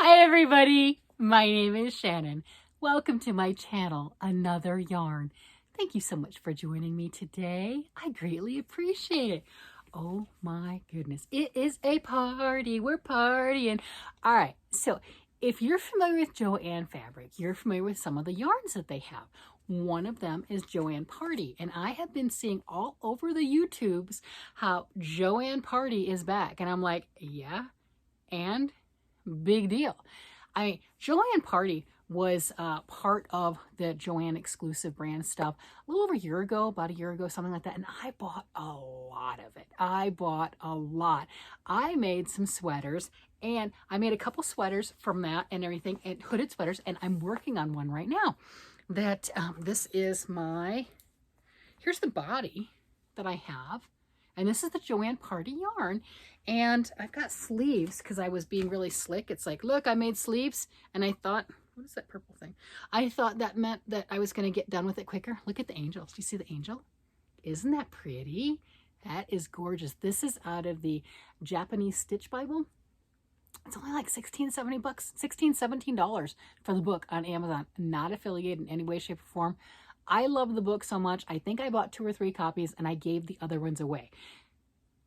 Hi everybody, my name is Shannon. Welcome to my channel, Another Yarn. Thank you so much for joining me today. I greatly appreciate it. Oh my goodness, it is a party. We're partying. All right, so if you're familiar with JoAnn fabric, you're familiar with some of the yarns that they have. One of them is JoAnn Party, and I have been seeing all over the YouTubes how JoAnn Party is back, and I'm like, yeah, and big deal. JoAnn Party was part of the JoAnn exclusive brand stuff a little over a year ago, about a year ago, something like that. And I bought a lot of it. I bought a lot. I made some sweaters, and I made a couple sweaters from that and everything, and hooded sweaters. And I'm working on one right now that this is my, here's the body that I have. And this is the JoAnn Party yarn. And I've got sleeves because I was being really slick. It's like, look, I made sleeves. And I thought, what is that purple thing? I thought that meant that I was going to get done with it quicker. Look at the angels. Do you see the angel? Isn't that pretty? That is gorgeous. This is out of the Japanese Stitch Bible. It's only like $16, $17, $17 for the book on Amazon. Not affiliated in any way, shape, or form. I love the book so much. I think I bought 2 or 3 copies and I gave the other ones away.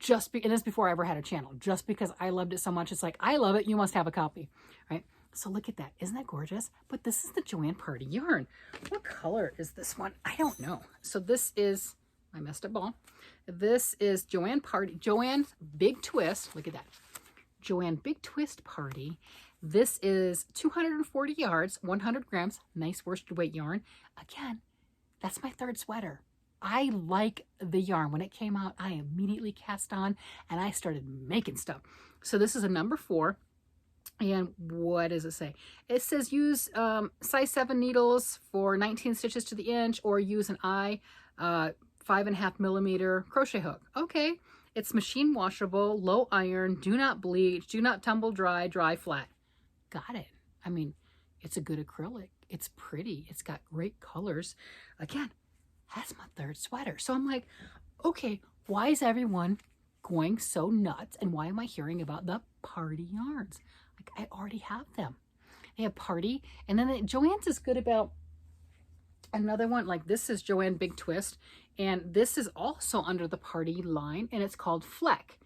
And this before I ever had a channel. Just because I loved it so much. It's like, I love it. You must have a copy, right? So look at that. Isn't that gorgeous? But this is the JoAnn Party yarn. What color is this one? I don't know. So this is, I messed up ball. This is JoAnn Party, JoAnn's Big Twist. Look at that. JoAnn Big Twist Party. This is 240 yards, 100 grams, nice worsted weight yarn. Again, that's my 3rd sweater. I like the yarn. When it came out, I immediately cast on and I started making stuff. So this is a number 4. And what does it say? It says use size 7 needles for 19 stitches to the inch, or use an 5.5 millimeter crochet hook. Okay. It's machine washable, low iron, do not bleach, do not tumble dry, dry flat. Got it. I mean, it's a good acrylic. It's pretty. It's got great colors. Again, that's my 3rd sweater. So I'm like, okay, why is everyone going so nuts? And why am I hearing about the party yarns? Like, I already have them. They have party. And then JoAnn's is good about another one. Like, this is JoAnn Big Twist. And this is also under the party line. And it's called Fleck.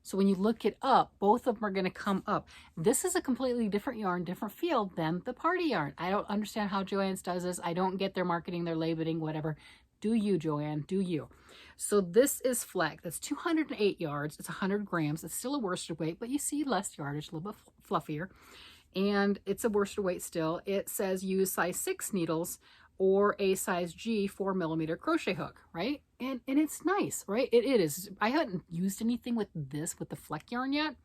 So when you look it up, both of them are going to come up. This is a completely different yarn, different feel than the party yarn. I don't understand how JoAnn's does this. I don't get their marketing, their labeling, whatever. Do you, JoAnn? Do you? So this is Fleck. That's 208 yards. It's 100 grams. It's still a worsted weight, but you see less yardage, a little bit fluffier. And it's a worsted weight still. It says use size 6 needles or a size G 4 millimeter crochet hook, right? And it's nice, right? It is. I haven't used anything with this, with the Fleck yarn yet.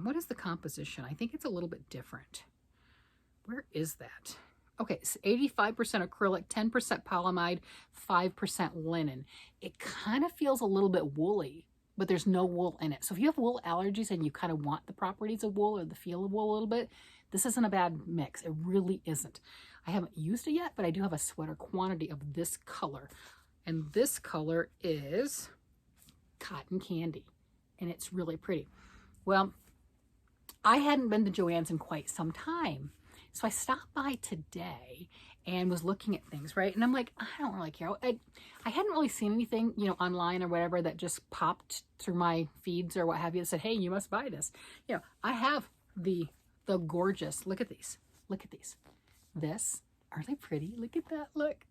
What is the composition? I think it's a little bit different. Where is that? Okay, so 85% acrylic, 10% polyamide, 5% linen. It kind of feels a little bit woolly, but there's no wool in it. So if you have wool allergies and you kind of want the properties of wool or the feel of wool a little bit, this isn't a bad mix. It really isn't. I haven't used it yet, but I do have a sweater quantity of this color. And this color is Cotton Candy, and it's really pretty. Well, I hadn't been to JoAnn's in quite some time. So I stopped by today and was looking at things, right? And I'm like, I don't really care. I hadn't really seen anything, you know, online or whatever that just popped through my feeds or what have you that said, hey, you must buy this. You know, I have the gorgeous, look at these. Look at these. This, are they pretty? Look at that, look.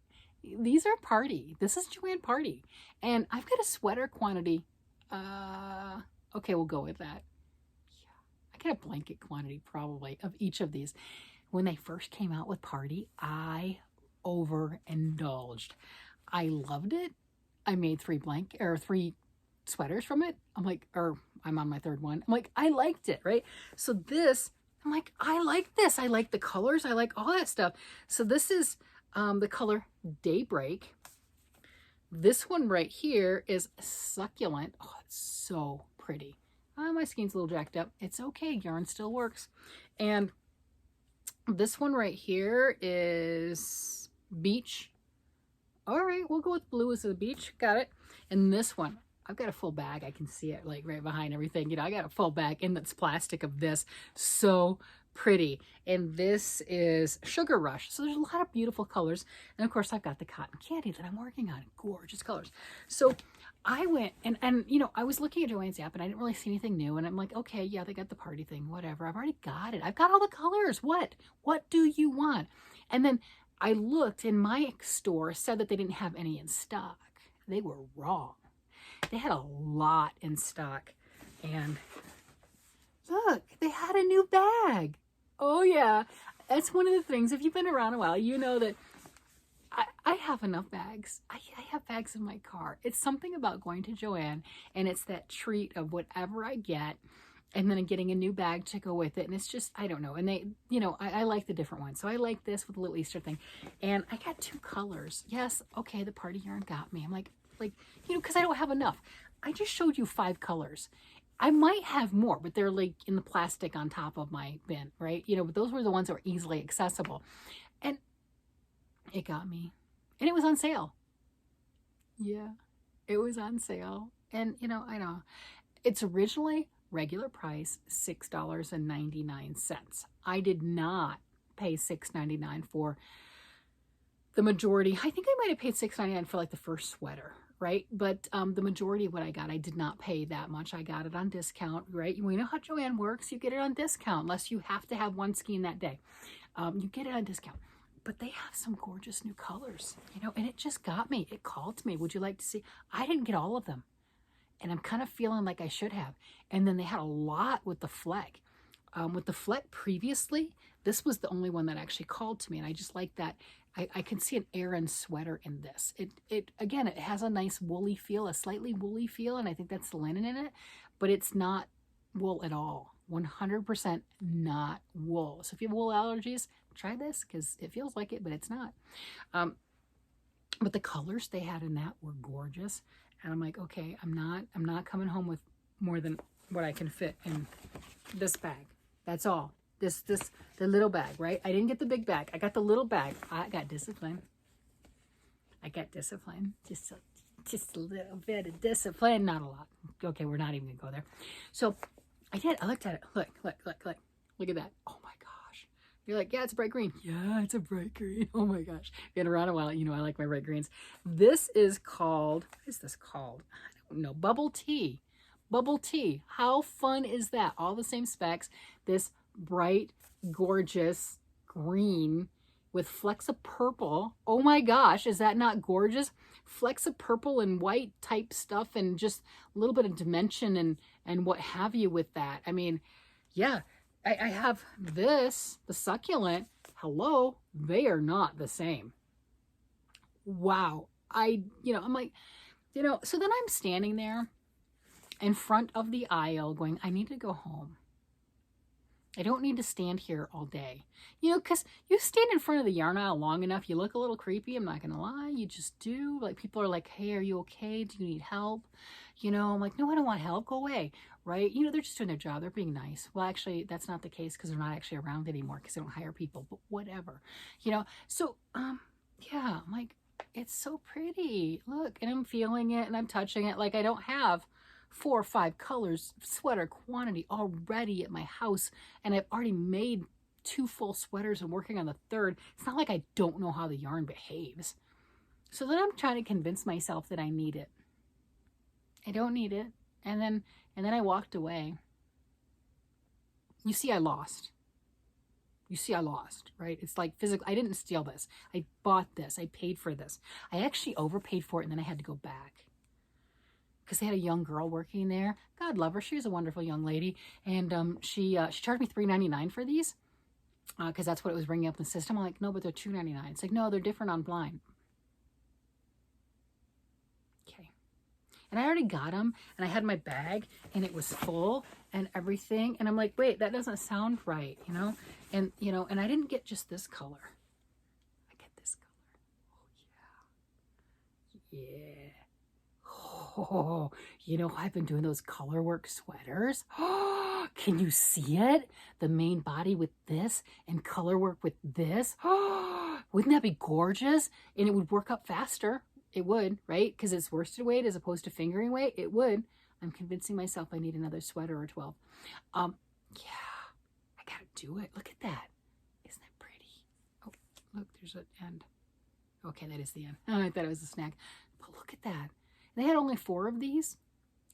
These are party. This is JoAnn Party. And I've got a sweater quantity. Okay, we'll go with that. Yeah, I got a blanket quantity probably of each of these. When they first came out with Party, I overindulged. I loved it. I made 3 sweaters from it. I'm on my 3rd one. I'm like, I liked it, right? So this, I'm like, I like this. I like the colors. I like all that stuff. So this is the color Daybreak. This one right here is Succulent. Oh, it's so pretty. My skin's a little jacked up. It's okay. Yarn still works. And this one right here is Beach. All right, we'll go with blue as the beach. Got it. And this one, I've got a full bag. I can see it like right behind everything. You know, I got a full bag and that's plastic of this. So pretty. And this is Sugar Rush. So there's a lot of beautiful colors. And of course, I've got the cotton candy that I'm working on. Gorgeous colors. So I went and you know, I was looking at JoAnn's app and I didn't really see anything new. And I'm like, okay, yeah, they got the party thing, whatever. I've already got it. I've got all the colors. What do you want? And then I looked and my store said that they didn't have any in stock. They were wrong. They had a lot in stock. And look, they had a new bag. Oh yeah, that's one of the things. If you've been around a while, you know that I have enough bags. I have bags in my car. It's something about going to JoAnn and it's that treat of whatever I get and then getting a new bag to go with it. And it's just, I don't know. And they, you know, I like the different ones. So I like this with a little Easter thing. And I got 2 colors. Yes, okay, the party yarn got me. I'm like, you know, because I don't have enough. I just showed you 5 colors. I might have more, but they're like in the plastic on top of my bin, right? You know, but those were the ones that were easily accessible. And it got me. And it was on sale. Yeah, it was on sale. And, you know, I know. It's originally regular price, $6.99. I did not pay $6.99 for the majority. I think I might have paid $6.99 for like the first sweater, right? But the majority of what I got, I did not pay that much. I got it on discount, right? We know how JoAnn works. You get it on discount unless you have to have one skein that day. You get it on discount. But they have some gorgeous new colors, you know, and it just got me. It called to me. Would you like to see? I didn't get all of them. And I'm kind of feeling like I should have. And then they had a lot with the flag. With the fleck previously, this was the only one that actually called to me. And I just like that. I can see an Aran sweater in this. Again, it has a nice woolly feel, a slightly woolly feel. And I think that's the linen in it. But it's not wool at all. 100% not wool. So if you have wool allergies, try this because it feels like it, but it's not. But the colors they had in that were gorgeous. And I'm like, okay, I'm not coming home with more than what I can fit in this bag. That's all. The little bag, right? I didn't get the big bag. I got the little bag. I got discipline. Just a little bit of discipline. Not a lot. Okay, we're not even gonna go there. So I did. I looked at it. Look at that. Oh my gosh. You're like, yeah, it's bright green. Yeah, it's a bright green. Oh my gosh. Been around a while. You know, I like my bright greens. This is called, what is this called? I don't know. Bubble tea. Bubble tea. How fun is that? All the same specs. This bright, gorgeous green with flecks of purple. Oh my gosh, is that not gorgeous? Flecks of purple and white type stuff and just a little bit of dimension and what have you with that. I mean, yeah, I have this, the succulent. Hello, they are not the same. Wow. I'm like, so then I'm standing there in front of the aisle going, I need to go home. I don't need to stand here all day. Because you stand in front of the yarn aisle long enough, you look a little creepy, I'm not going to lie. You just do. Like, people are like, hey, are you okay? Do you need help? I'm like, no, I don't want help. Go away, right? They're just doing their job. They're being nice. Well, actually, that's not the case because they're not actually around anymore because they don't hire people, but whatever. So, yeah, I'm like, it's so pretty. Look, and I'm feeling it and I'm touching it. Like, I don't have 4 or 5 colors sweater quantity already at my house, and I've already made 2 full sweaters and working on the 3rd. It's not like I don't know how the yarn behaves. So then I'm trying to convince myself that I need it. I don't need it. And then I walked away. You see, I lost. Right? It's like physical. I didn't steal this. I bought this. I paid for this. I actually overpaid for it, and then I had to go back. Because they had a young girl working there. God love her. She was a wonderful young lady. And she charged me $3.99 for these. Because that's what it was bringing up in the system. I'm like, no, but they're $2.99. It's like, no, they're different on blind. Okay. And I already got them. And I had my bag. And it was full. And everything. And I'm like, wait, that doesn't sound right. And, and I didn't get just this color. I get this color. Oh, yeah. Yeah. Oh, I've been doing those color work sweaters. Oh, can you see it? The main body with this and color work with this. Oh, wouldn't that be gorgeous? And it would work up faster. It would, right? Because it's worsted weight as opposed to fingering weight. It would. I'm convincing myself I need another sweater or 12. Yeah, do it. Look at that. Isn't that pretty? Oh, look, there's an end. Okay, that is the end. Oh, I thought it was a snack. But look at that. They had only 4 of these.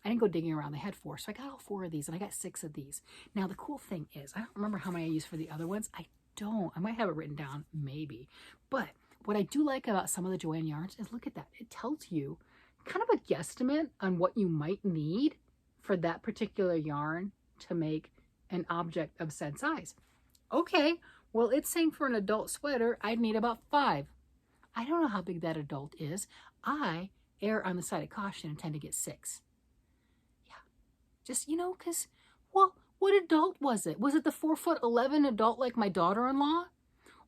I didn't go digging around. They had 4. So I got all 4 of these, and I got 6 of these. Now, the cool thing is, I don't remember how many I used for the other ones. I don't. I might have it written down, maybe. But what I do like about some of the JoAnn yarns is, look at that. It tells you kind of a guesstimate on what you might need for that particular yarn to make an object of said size. Okay, well, it's saying for an adult sweater, I'd need about 5. I don't know how big that adult is. I err on the side of caution and tend to get 6. Yeah, just, you know, because, well, what adult was it? Was it the 4'11" adult like my daughter-in-law?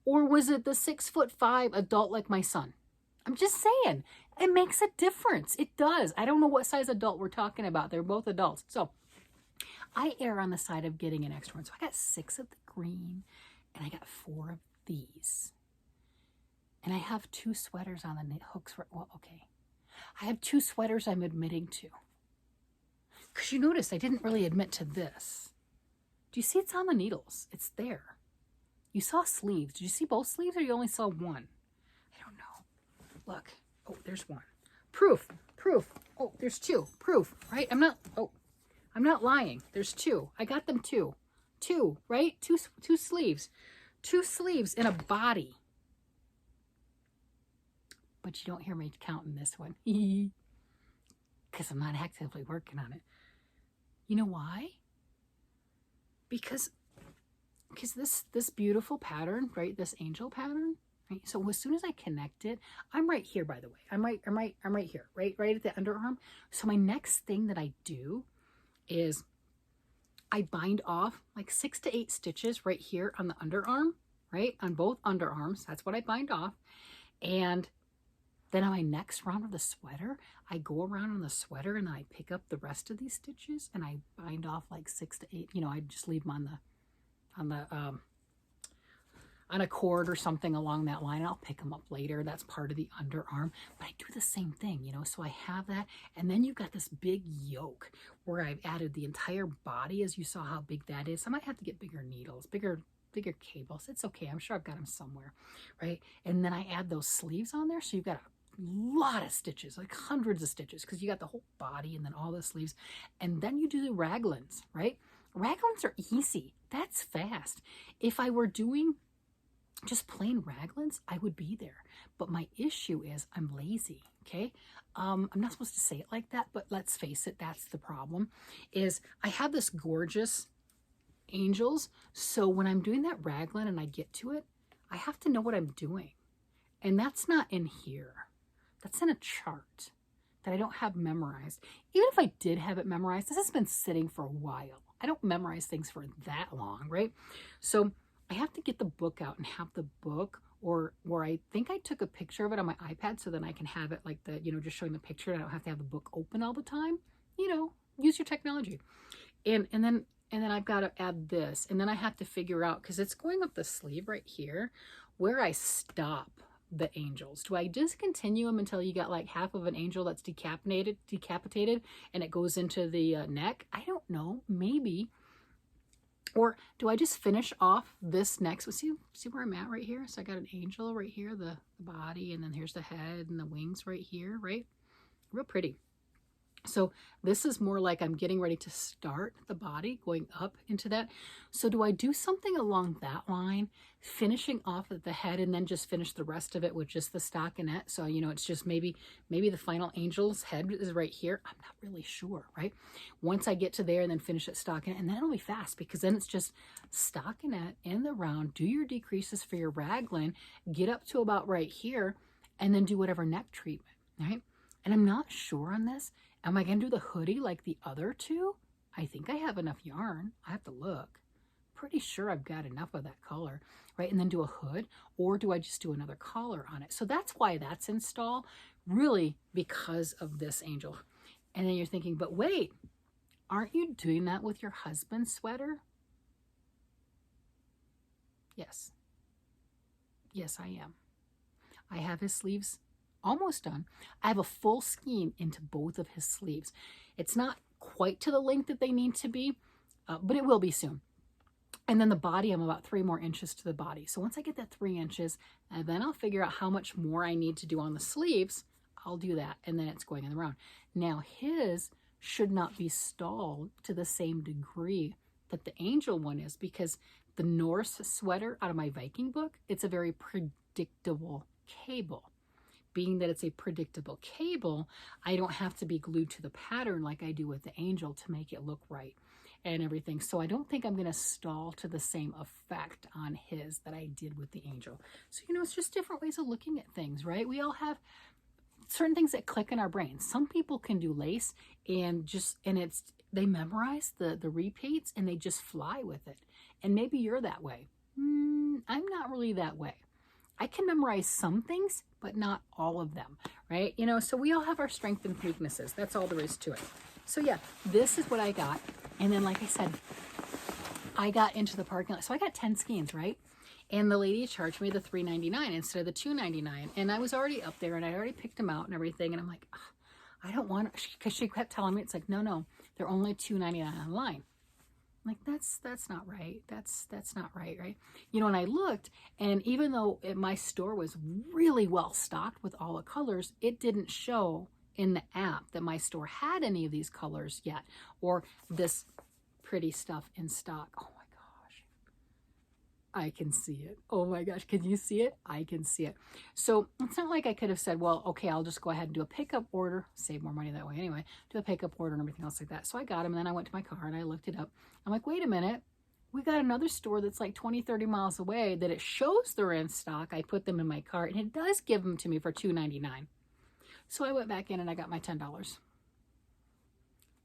Or was it the 6'5" adult like my son? I'm just saying, it makes a difference. It does. I don't know what size adult we're talking about. They're both adults. So I err on the side of getting an extra one. So I got 6 of the green, and I got 4 of these. And I have 2 sweaters on the knit hooks. Well, okay. I have 2 sweaters I'm admitting to. Because you notice I didn't really admit to this. Do you see it's on the needles? It's there. You saw sleeves. Did you see both sleeves, or you only saw one? I don't know. Look. Oh, there's one. Proof. Proof. Oh, there's 2. Proof, right? I'm not lying. There's 2. I got them 2. 2, right? Two sleeves. 2 sleeves in a body. But you don't hear me counting this one. Because I'm not actively working on it. You know why? Because this beautiful pattern, right? This angel pattern, right? So as soon as I connect it, I'm right here, by the way. I'm right here, right at the underarm. So my next thing that I do is I bind off like 6 to 8 stitches right here on the underarm, right? On both underarms. That's what I bind off. And then on my next round of the sweater, I go around on the sweater and I pick up the rest of these stitches and I bind off like 6 to 8. You know, I just leave them on a cord or something along that line. I'll pick them up later. That's part of the underarm. But I do the same thing, you know. So I have that, and then you've got this big yoke where I've added the entire body, as you saw how big that is. I might have to get bigger needles, bigger cables. It's okay. I'm sure I've got them somewhere, right? And then I add those sleeves on there, so you've got a lot of stitches, like hundreds of stitches, because you got the whole body and then all the sleeves. And then you do the raglans, right? Raglans are easy. That's fast. If I were doing just plain raglans, I would be there. But my issue is I'm lazy, okay? I'm not supposed to say it like that, but let's face it, that's the problem, is I have this gorgeous angels. So when I'm doing that raglan and I get to it, I have to know what I'm doing. And that's not in here. That's in a chart that I don't have memorized. Even if I did have it memorized, this has been sitting for a while. I don't memorize things for that long, right? So I have to get the book out and have the book, or I think I took a picture of it on my iPad so then I can have it like the, you know, just showing the picture. I don't have to have the book open all the time. You know, use your technology. And then I've got to add this, and then I have to figure out, because it's going up the sleeve right here, where I stop the angels. Do I discontinue them until you got like half of an angel that's decapitated and it goes into the neck? I don't know, maybe. Or do I just finish off this next? See where I'm at right here? So I got an angel right here, the body, and then here's the head and the wings right here, right? Real pretty. So this is more like I'm getting ready to start the body, going up into that. So do I do something along that line, finishing off at the head, and then just finish the rest of it with just the stockinette? So, you know, it's just maybe the final angel's head is right here. I'm not really sure, right? Once I get to there and then finish at stockinette, and then it'll be fast, because then it's just stockinette in the round, do your decreases for your raglan, get up to about right here, and then do whatever neck treatment, right? And I'm not sure on this. Am I going to do the hoodie like the other 2? I think I have enough yarn. I have to look. Pretty sure I've got enough of that color, right? And then do a hood, or do I just do another collar on it? So that's why that's installed, really because of this angel. And then you're thinking, but wait, aren't you doing that with your husband's sweater? Yes. Yes, I am. I have his sleeves almost done. I have a full skein into both of his sleeves. It's not quite to the length that they need to be, but it will be soon. And then the body, I'm about 3 more inches to the body. So once I get that 3 inches, and then I'll figure out how much more I need to do on the sleeves. I'll do that, and then it's going in the round. Now his should not be stalled to the same degree that the Angel one is, because the Norse sweater out of my Viking book, it's a very predictable cable. Being that it's a predictable cable, I don't have to be glued to the pattern like I do with the Angel to make it look right and everything. So I don't think I'm going to stall to the same effect on his that I did with the Angel. So, you know, it's just different ways of looking at things, right? We all have certain things that click in our brains. Some people can do lace and they memorize the repeats and they just fly with it. And maybe you're that way. I'm not really that way. I can memorize some things, but not all of them, right? You know, so we all have our strengths and weaknesses. That's all there is to it. So yeah, this is what I got. And then, like I said, I got into the parking lot. So I got 10 skeins, right? And the lady charged me the $3.99 instead of the $2.99. And I was already up there and I already picked them out and everything. And I'm like, I don't want to, because she kept telling me, it's like, no, they're only $2.99 online. I'm like, that's not right. That's not right, right? You know, and I looked, and even though my store was really well stocked with all the colors, it didn't show in the app that my store had any of these colors yet, or this pretty stuff in stock. Oh my gosh, I can see it. Oh my gosh, can you see it? I can see it. So it's not like I could have said, well, okay, I'll just go ahead and do a pickup order, save more money that way anyway, do a pickup order and everything else like that. So I got them, and then I went to my car and I looked it up. I'm like, wait a minute, we got another store that's like 20, 30 miles away that it shows they're in stock. I put them in my cart, and it does give them to me for $2.99. So I went back in and I got my $10.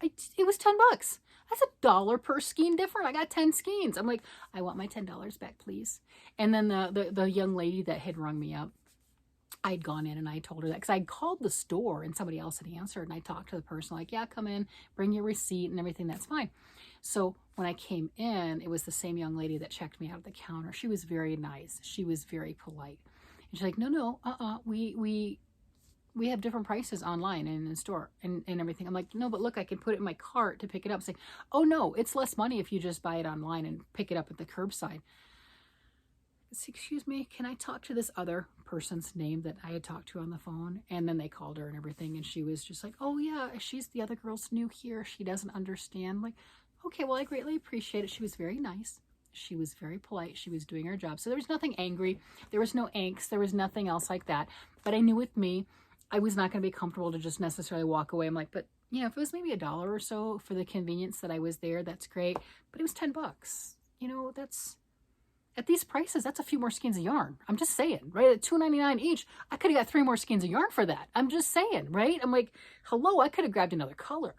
It was $10. That's $1 per skein different. I got 10 skeins. I'm like, I want my $10 back, please. And then the young lady that had rung me up, I'd gone in and I told her that, because I called the store and somebody else had answered, and I talked to the person like, yeah, come in, bring your receipt and everything. That's fine. So when I came in, it was the same young lady that checked me out at the counter. She was very nice. She was very polite. And she's like, no, we have different prices online and in the store and everything. I'm like, no, but look, I can put it in my cart to pick it up. It's like, oh no, it's less money if you just buy it online and pick it up at the curbside. Excuse me, can I talk to this other person's name that I had talked to on the phone? And then they called her and everything, and she was just like, oh yeah, she's the other girl's new here. She doesn't understand. I'm like, okay, well, I greatly appreciate it. She was very nice. She was very polite. She was doing her job. So there was nothing angry. There was no angst. There was nothing else like that. But I knew with me, I was not going to be comfortable to just necessarily walk away. I'm like, but you know, if it was maybe $1 or so for the convenience that I was there, that's great. But it was $10. You know, that's, at these prices, that's a few more skeins of yarn. I'm just saying, right? At $2.99 each, I could have got 3 more skeins of yarn for that. I'm just saying, right? I'm like, hello, I could have grabbed another color.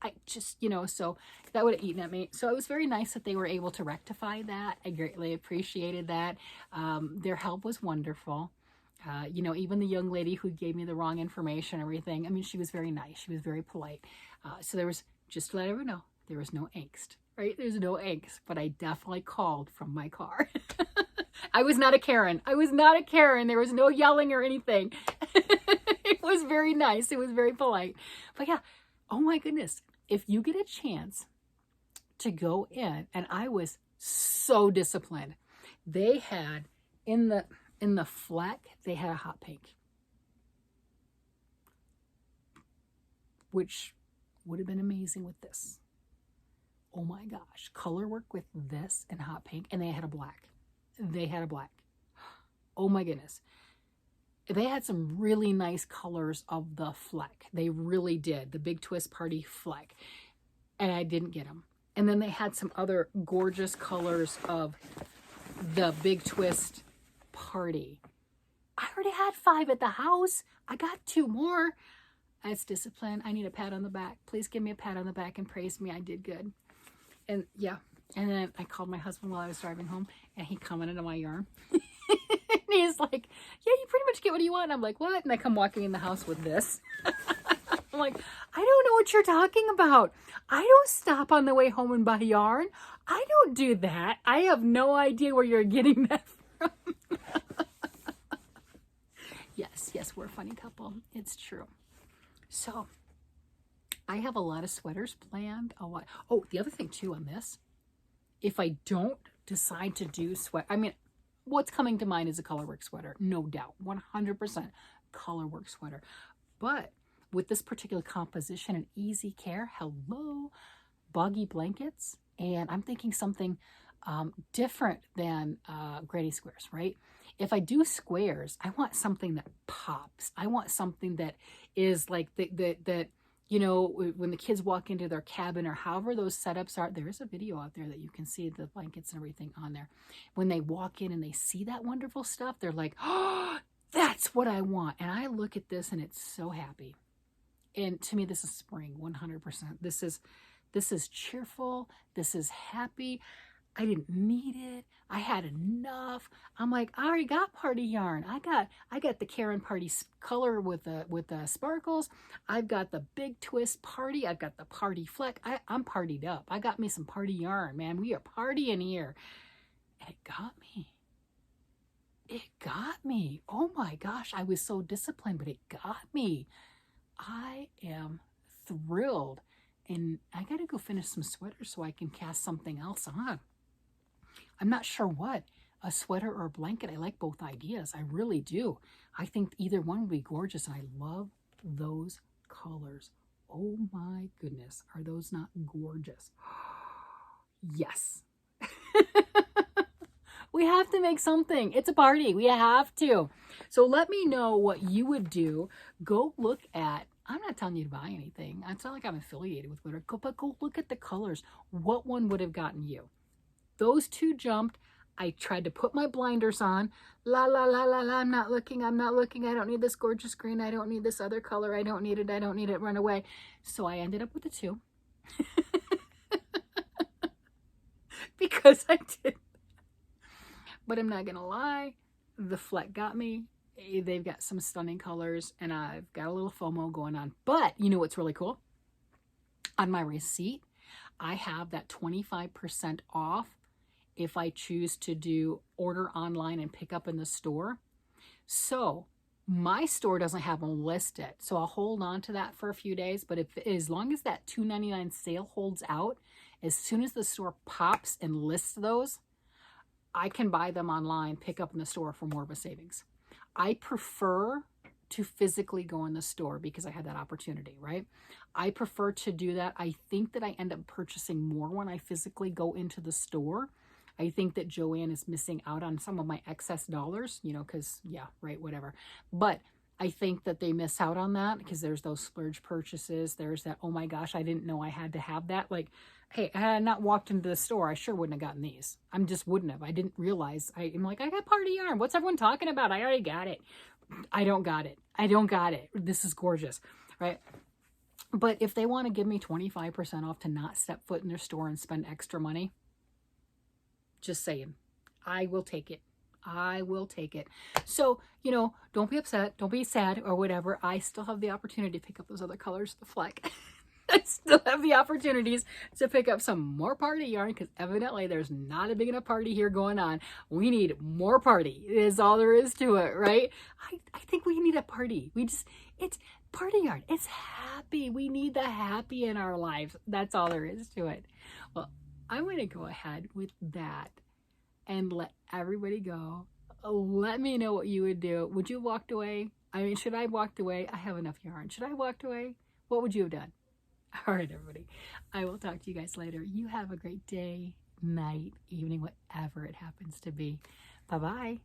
I just, you know, so that would have eaten at me. So it was very nice that they were able to rectify that. I greatly appreciated that. Their help was wonderful. You know, even the young lady who gave me the wrong information, everything, I mean, she was very nice. She was very polite. So there was, just to let everyone know, there was no angst, right? There's no angst, but I definitely called from my car. I was not a Karen. I was not a Karen. There was no yelling or anything. It was very nice. It was very polite. But yeah, oh my goodness. If you get a chance to go in, and I was so disciplined, they had in the fleck, they had a hot pink, which would have been amazing with this. Oh my gosh, color work with this and hot pink, and they had a black. They had a black. Oh my goodness. They had some really nice colors of the fleck. They really did. The Big Twist Party fleck. And I didn't get them. And then they had some other gorgeous colors of the Big Twist Party. I already had 5 at the house. I got 2 more. That's discipline. I need a pat on the back. Please give me a pat on the back and praise me. I did good. And yeah. And then I called my husband while I was driving home, and he commented on my yarn. And he's like, yeah, you pretty much get what you want. And I'm like, what? And I come walking in the house with this. I'm like, I don't know what you're talking about. I don't stop on the way home and buy yarn. I don't do that. I have no idea where you're getting that from. Yes, we're a funny couple. It's true. So I have a lot of sweaters planned. Oh, the other thing too on this, if I don't decide to do sweat, I mean, what's coming to mind is a colorwork sweater, no doubt, 100% colorwork sweater. But with this particular composition and easy care, hello, buggy blankets, and I'm thinking something different than granny squares, right? If I do squares, I want something that pops. I want something that is like that, you know, when the kids walk into their cabin or however those setups are, there is a video out there that you can see the blankets and everything on there. When they walk in and they see that wonderful stuff, they're like, oh, that's what I want. And I look at this and it's so happy. And to me, this is spring, 100%. This is cheerful. This is happy. I didn't need it. I had enough. I'm like, I already got party yarn. I got the Karen party color with the sparkles. I've got the big twist party. I've got the party fleck. I'm partied up. I got me some party yarn, man. We are partying here. And it got me. It got me. Oh my gosh. I was so disciplined, but it got me. I am thrilled. And I got to go finish some sweaters so I can cast something else on. I'm not sure what, a sweater or a blanket. I like both ideas. I really do. I think either one would be gorgeous. And I love those colors. Oh my goodness. Are those not gorgeous? Yes. We have to make something. It's a party. We have to. So let me know what you would do. Go look at, I'm not telling you to buy anything. It's not like I'm affiliated with Twitter, but go look at the colors. What one would have gotten you? Those two jumped. I tried to put my blinders on. La, la, la, la, la. I'm not looking. I don't need this gorgeous green. I don't need this other color. I don't need it. Run away. So I ended up with the two. Because I did. But I'm not going to lie. The Fleck got me. They've got some stunning colors. And I've got a little FOMO going on. But you know what's really cool? On my receipt, I have that 25% off if I choose to do order online and pick up in the store. So my store doesn't have them listed. So I'll hold on to that for a few days. But as long as that $2.99 sale holds out, as soon as the store pops and lists those, I can buy them online, pick up in the store for more of a savings. I prefer to physically go in the store because I had that opportunity, right? I prefer to do that. I think that I end up purchasing more when I physically go into the store. I think that JoAnn is missing out on some of my excess dollars, you know, because, yeah, right, whatever. But I think that they miss out on that because there's those splurge purchases. There's that, oh my gosh, I didn't know I had to have that. Like, hey, had I not walked into the store, I sure wouldn't have gotten these. I just wouldn't have. I didn't realize. I'm like, I got party yarn. What's everyone talking about? I already got it. I don't got it. I don't got it. This is gorgeous, right? But if they want to give me 25% off to not step foot in their store and spend extra money, just saying, I will take it. I will take it. So, you know, don't be upset. Don't be sad or whatever. I still have the opportunity to pick up those other colors, the Fleck. I still have the opportunities to pick up some more party yarn because evidently there's not a big enough party here going on. We need more party is all there is to it, right? I think we need a party. It's party yarn. It's happy. We need the happy in our lives. That's all there is to it. Well, I'm going to go ahead with that and let everybody go. Let me know what you would do. Would you have walked away? I mean, should I have walked away? I have enough yarn. Should I have walked away? What would you have done? All right, everybody. I will talk to you guys later. You have a great day, night, evening, whatever it happens to be. Bye-bye.